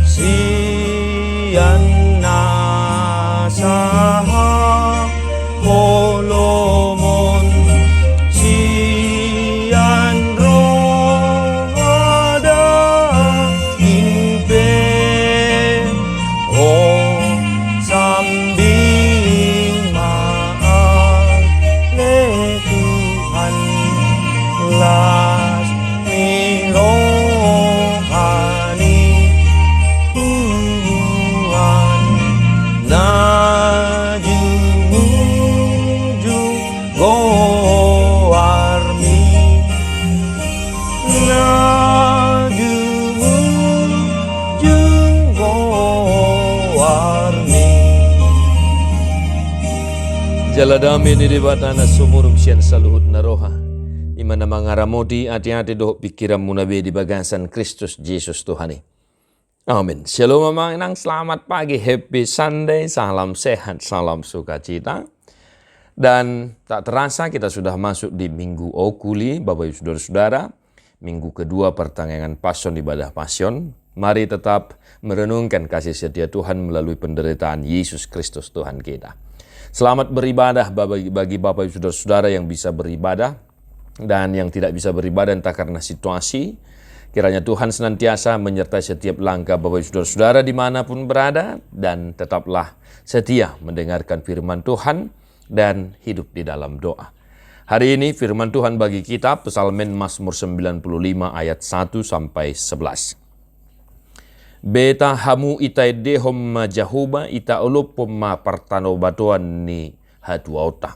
siyan nasaha holomon siyan rohada impe o sambing maaf le Tuhan las mirohani Tuhan najumuju goarmi najumuju goarmi jaladami ni dibatana sumurum sian saluhut naroha imana mangaramodi hati-hati doh pikiran munabe di bagasan Kristus Yesus Tuhani. Amin. Shalom Inang, selamat pagi, happy Sunday, salam sehat, salam sukacita. Dan tak terasa kita sudah masuk di Minggu Okuli, Bapak Ibu Saudara-saudara. Minggu kedua pertengahan Pasion, ibadah Pasion. Mari tetap merenungkan kasih setia Tuhan melalui penderitaan Yesus Kristus Tuhan kita. Selamat beribadah bagi Bapak Ibu Saudara-saudara yang bisa beribadah dan yang tidak bisa beribadah entah karena situasi. Kiranya Tuhan senantiasa menyertai setiap langkah Bapak Ibu Saudara-saudara dimanapun berada, dan tetaplah setia mendengarkan firman Tuhan dan hidup di dalam doa. Hari ini firman Tuhan bagi kita Psalmen Mazmur 95 ayat 1 sampai 11. Beta hamu itai dehom jahuba ita olopom ma partano batuan ni hatuauta.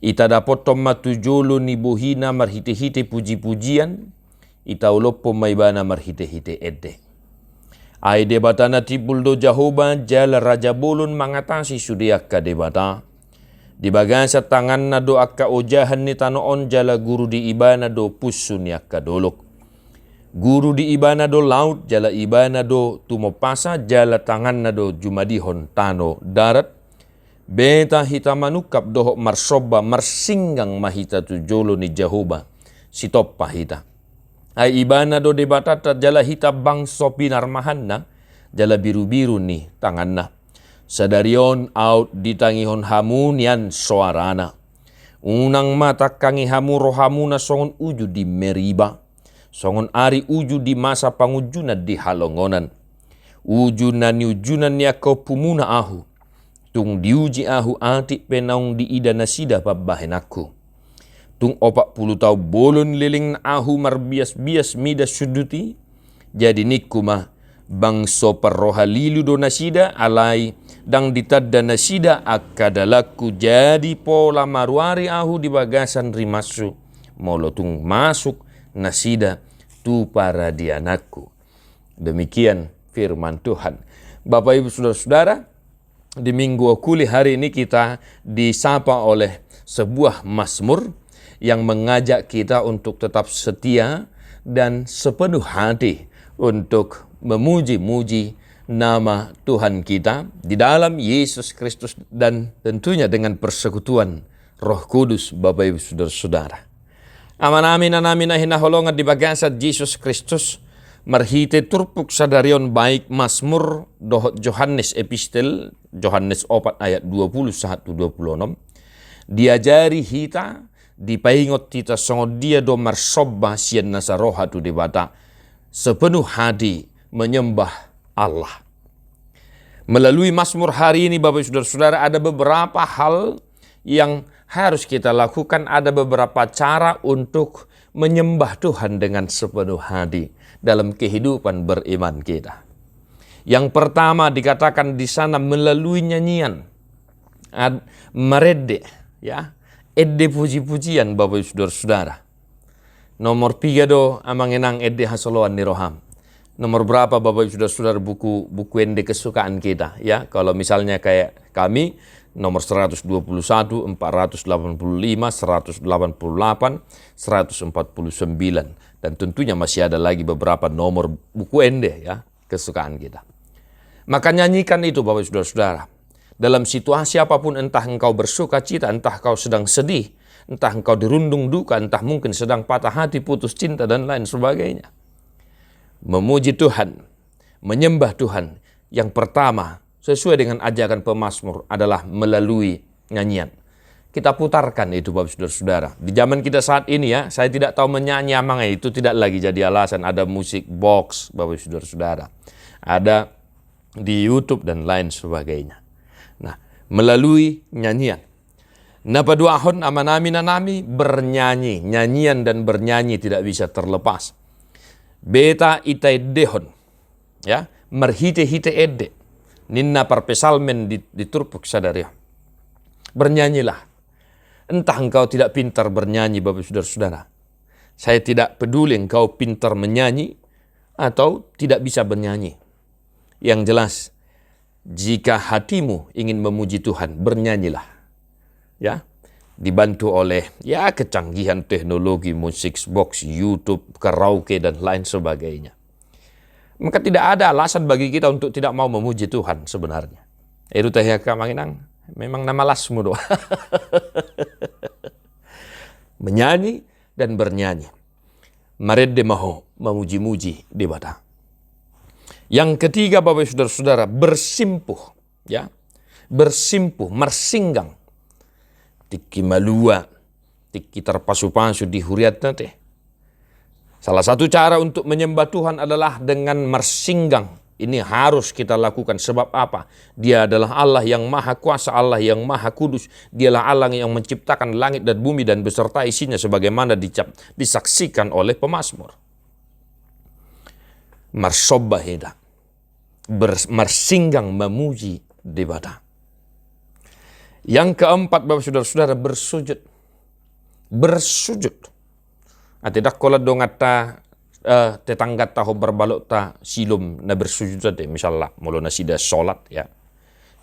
Ita dapat tomma tujolo ni bohina marhite-hite puji-pujian, ita uloppo maibana marhite-hite edde. Ai debatana tibuldo Jahoba jala raja bolon mangatasi sudiakka debata. Di bagasa tangan na do akka ojahan ni tanoon jala guru di ibana do pusun yakka dolok. Guru di ibana do laut jala ibana do tumopasa jala tangan na do jumadihon tano darat. Beta hita manukap dohok marsoba marsinggang mahita tujolo ni Jahoba sitoppa hita. Ai ibana do debatata jala hita bangso pinarmahanna jala biru-biru ni tanganna. Sadarion out ditangihon hamunian soarana. Unang mata kangi hamu rohamuna songon uju di meriba. Songon ari uju di masa pangujuna di halongonan. Ujunan ni ujunan ni ako pumuna ahu. Tung diuji ahu atik penaung di ida nasida pabahen aku. Tung 40 tau bolon liling na ahu marbias-bias mida suduti. Jadi nikuma bangso perroha lilu do nasida alai dang ditadda nasida akadalaku jadi pola maruari ahu di bagasan rimasu. Molo tung masuk nasida tu para dianakku. Demikian firman Tuhan. Bapak Ibu Saudara-saudara, di Minggu Okuli hari ini kita disapa oleh sebuah mazmur yang mengajak kita untuk tetap setia dan sepenuh hati untuk memuji-muji nama Tuhan kita di dalam Yesus Kristus dan tentunya dengan persekutuan Roh Kudus Bapak Ibu Saudara-saudara. Aman amin hinaholongan di bagasat Yesus Kristus. Marhite turpuk sadarion baik Mazmur dohot Yohanes epistel Yohanes 4 ayat 21-26. Diajari hita dipaingot kita songo dia do marsobba sian nasaroha tu debata sepenuh hati menyembah Allah. Melalui Mazmur hari ini Bapak Saudara-saudara ada beberapa hal yang harus kita lakukan, ada beberapa cara untuk menyembah Tuhan dengan sepenuh hati dalam kehidupan beriman kita. Yang pertama dikatakan di sana melalui nyanyian, merede, ya, edde puji-pujian Bapak Saudara-saudara. Nomor 3 do amangenang edde hasoloan ni roham. Nomor berapa Bapak Saudara-saudara buku ende kesukaan kita, ya? Kalau misalnya kayak kami nomor 121, 485, 188, 149, dan tentunya masih ada lagi beberapa nomor buku ende, ya, kesukaan kita. Maka nyanyikan itu Bapak Saudara-saudara. Dalam situasi apapun, entah engkau bersuka cita, entah engkau sedang sedih, entah engkau dirundung duka, entah mungkin sedang patah hati, putus cinta dan lain sebagainya. Memuji Tuhan, menyembah Tuhan, yang pertama sesuai dengan ajaran pemazmur adalah melalui nyanyian. Kita putarkan itu Bapak Saudara-saudara. Di zaman kita saat ini ya, saya tidak tahu menyanyi amangnya itu tidak lagi jadi alasan. Ada musik box Bapak Saudara-saudara. Ada di YouTube dan lain sebagainya. Nah, melalui nyanyian. Napa dua ahon amanami nanami bernyanyi. Nyanyian dan bernyanyi tidak bisa terlepas. Beta itai dehon. Ya, merhite-hite edde. Ninna parpesalmen diturpuk sadari. Bernyanyilah. Entah engkau tidak pintar bernyanyi Bapak Saudara-saudara. Saya tidak peduli engkau pintar menyanyi atau tidak bisa bernyanyi. Yang jelas, jika hatimu ingin memuji Tuhan, bernyanyilah. Ya, dibantu oleh kecanggihan teknologi, musik box, YouTube, karaoke dan lain sebagainya. Maka tidak ada alasan bagi kita untuk tidak mau memuji Tuhan sebenarnya. Itu teh kamanginang. Memang nama lasmu doa. Menyanyi dan bernyanyi. Maredde maho memuji-muji di bata. Yang ketiga Bapak Saudara-saudara, bersimpuh. Ya, bersimpuh, mersinggang. Tiki malua, tiki terpasu-pasu di huriat nanti. Salah satu cara untuk menyembah Tuhan adalah dengan mersinggang. Ini harus kita lakukan. Sebab apa? Dia adalah Allah yang maha kuasa, Allah yang maha kudus. Dialah Allah yang menciptakan langit dan bumi dan beserta isinya sebagaimana disaksikan oleh pemazmur. Marsobahida. Mersinggang memuji debata. Yang keempat Bapak Saudara-saudara, bersujud. Bersujud. Atidak kola dongata tetangga tahu berbalok ta silum na bersujud tadi misalnya mulu nasida sholat ya.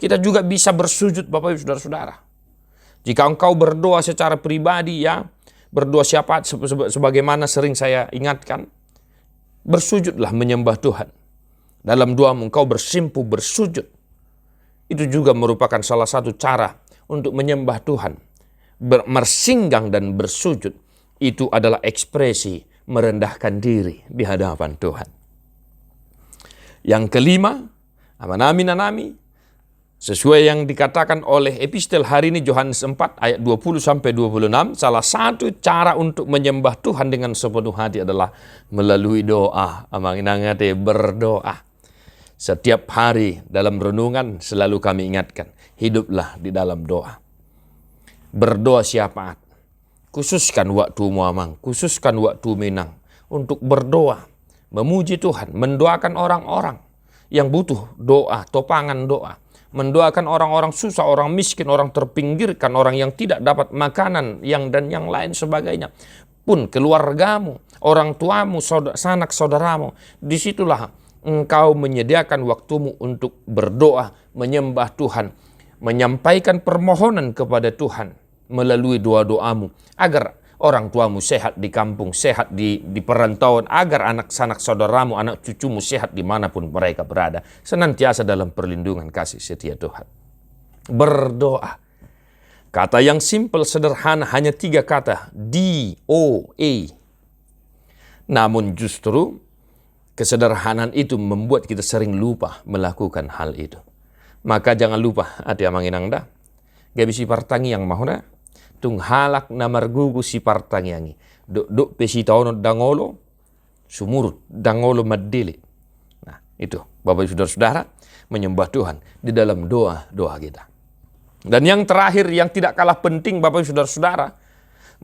Kita juga bisa bersujud Bapak Ibu Saudara-saudara. Jika engkau berdoa secara pribadi ya, berdoa siapa sebagaimana sering saya ingatkan, bersujudlah menyembah Tuhan. Dalam doamu engkau bersimpuh bersujud. Itu juga merupakan salah satu cara untuk menyembah Tuhan. Mersinggang dan bersujud itu adalah ekspresi merendahkan diri di hadapan Tuhan. Yang kelima, amanami nanami, sesuai yang dikatakan oleh epistel hari ini Yohanes 4 ayat 20-26, salah satu cara untuk menyembah Tuhan dengan sepenuh hati adalah melalui doa. Amanginangate berdoa. Setiap hari dalam renungan selalu kami ingatkan, hiduplah di dalam doa. Berdoa siapa? Khususkan waktu muamang, khususkan waktu minang untuk berdoa, memuji Tuhan, mendoakan orang-orang yang butuh doa, topangan doa, mendoakan orang-orang susah, orang miskin, orang terpinggirkan, orang yang tidak dapat makanan, dan yang lain sebagainya. Pun keluargamu, orang tuamu, sanak saudaramu, disitulah engkau menyediakan waktumu untuk berdoa, menyembah Tuhan, menyampaikan permohonan kepada Tuhan melalui doa-doamu, agar orang tuamu sehat di kampung, sehat di perantauan, agar anak-anak saudaramu, anak cucumu sehat dimanapun mereka berada, senantiasa dalam perlindungan kasih setia Tuhan. Berdoa. Kata yang simpel, sederhana, hanya 3 kata, D-O-A. Namun justru kesederhanaan itu membuat kita sering lupa melakukan hal itu. Maka jangan lupa, ati amanginangda, gabi si partangi yang mahuna, tung halak na margugu si partangiangi. Duk pesi taono dangolo, sumurut dangolo madili. Nah itu Bapak Ibu Saudara-saudara, menyembah Tuhan di dalam doa-doa kita. Dan yang terakhir yang tidak kalah penting Bapak Ibu Saudara-saudara,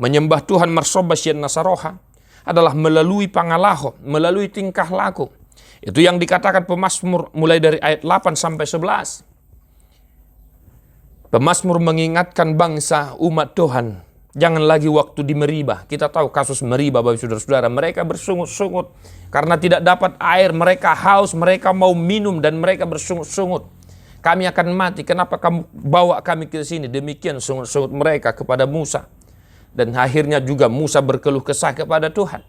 menyembah Tuhan marsoba sien nasaroha adalah melalui pangalaho, melalui tingkah laku. Itu yang dikatakan pemazmur mulai dari ayat 8 sampai 11. Pemazmur mengingatkan bangsa umat Tuhan, jangan lagi waktu di Meribah. Kita tahu kasus Meribah Bapak Saudara-saudara, mereka bersungut-sungut karena tidak dapat air, mereka haus, mereka mau minum dan mereka bersungut-sungut. Kami akan mati, kenapa kamu bawa kami ke sini? Demikian sungut-sungut mereka kepada Musa. Dan akhirnya juga Musa berkeluh kesah kepada Tuhan.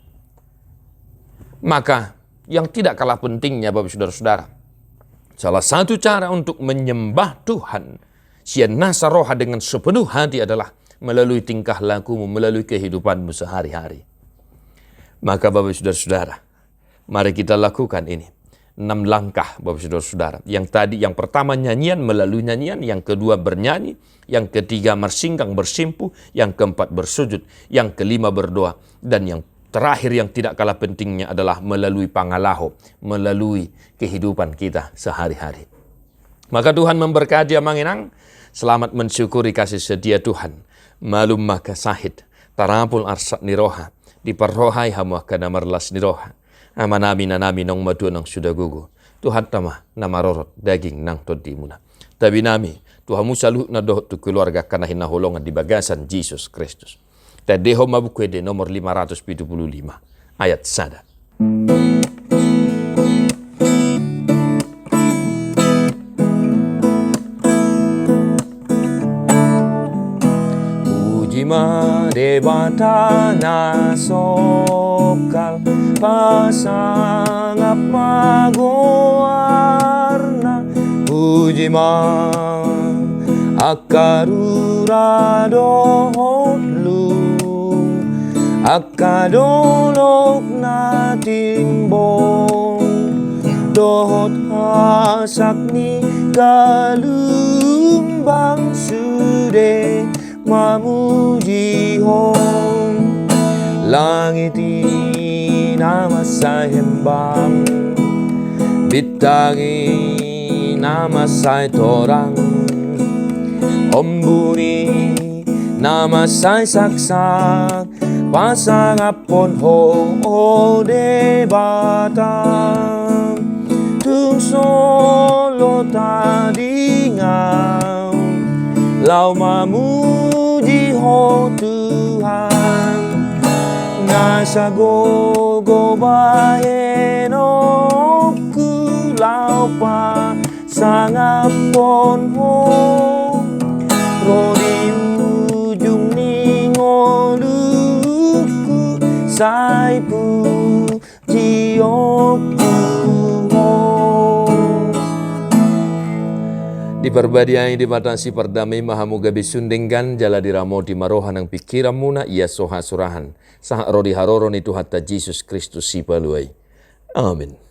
Maka yang tidak kalah pentingnya Bapak Saudara-saudara, salah satu cara untuk menyembah Tuhan Sian nasaroha dengan sepenuh hati adalah melalui tingkah lakumu, melalui kehidupanmu sehari-hari. Maka Bapak Saudara-saudara, Mari kita lakukan ini. 6 langkah Bapak Saudara-saudara. Yang pertama nyanyian, melalui nyanyian. Yang kedua bernyanyi. Yang ketiga bersinggang, bersimpuh. Yang keempat bersujud. Yang kelima berdoa. Dan yang terakhir yang tidak kalah pentingnya adalah melalui pangalaho. Melalui kehidupan kita sehari-hari. Maka Tuhan memberkati amanginang. Selamat mensyukuri kasih setia Tuhan. Malum maka sahid. Tarapul arsat niroha. Diperrohai hamuah kana marlas niroha. Amanami nanami nong madu nong sudah gugu. Tuhan tama nama rorot daging nang todi muna. Tapi nami Tuhan Musa luhut na dohot tu keluarga kana hinaholongan di bagasan Yesus Kristus. Tadeho mabukwede nomor 575 ayat sada. Ujima debata nasokal pasangap magoarna Ujima akarura dohotlu akadolok na timbong dohot hasakni kalumbang sude mamujihong langit nama saya hembang bitangi nama saya torang ombuni nama saya saksak pasang apon ho debatang tung solo tadi ngau lau mamuji ho Tuhan nasa gogo baeno kulau pa sangapon ho rodi ujung ningoluku saipu jiokku ho. Diperbadiai dibatasi perdamai mahamuga bisundinggan jala diramo di marohan ang pikiran muna ia soha surahan. Saha rodi haroron itu hatta Jesus Kristus si paluai. Amin.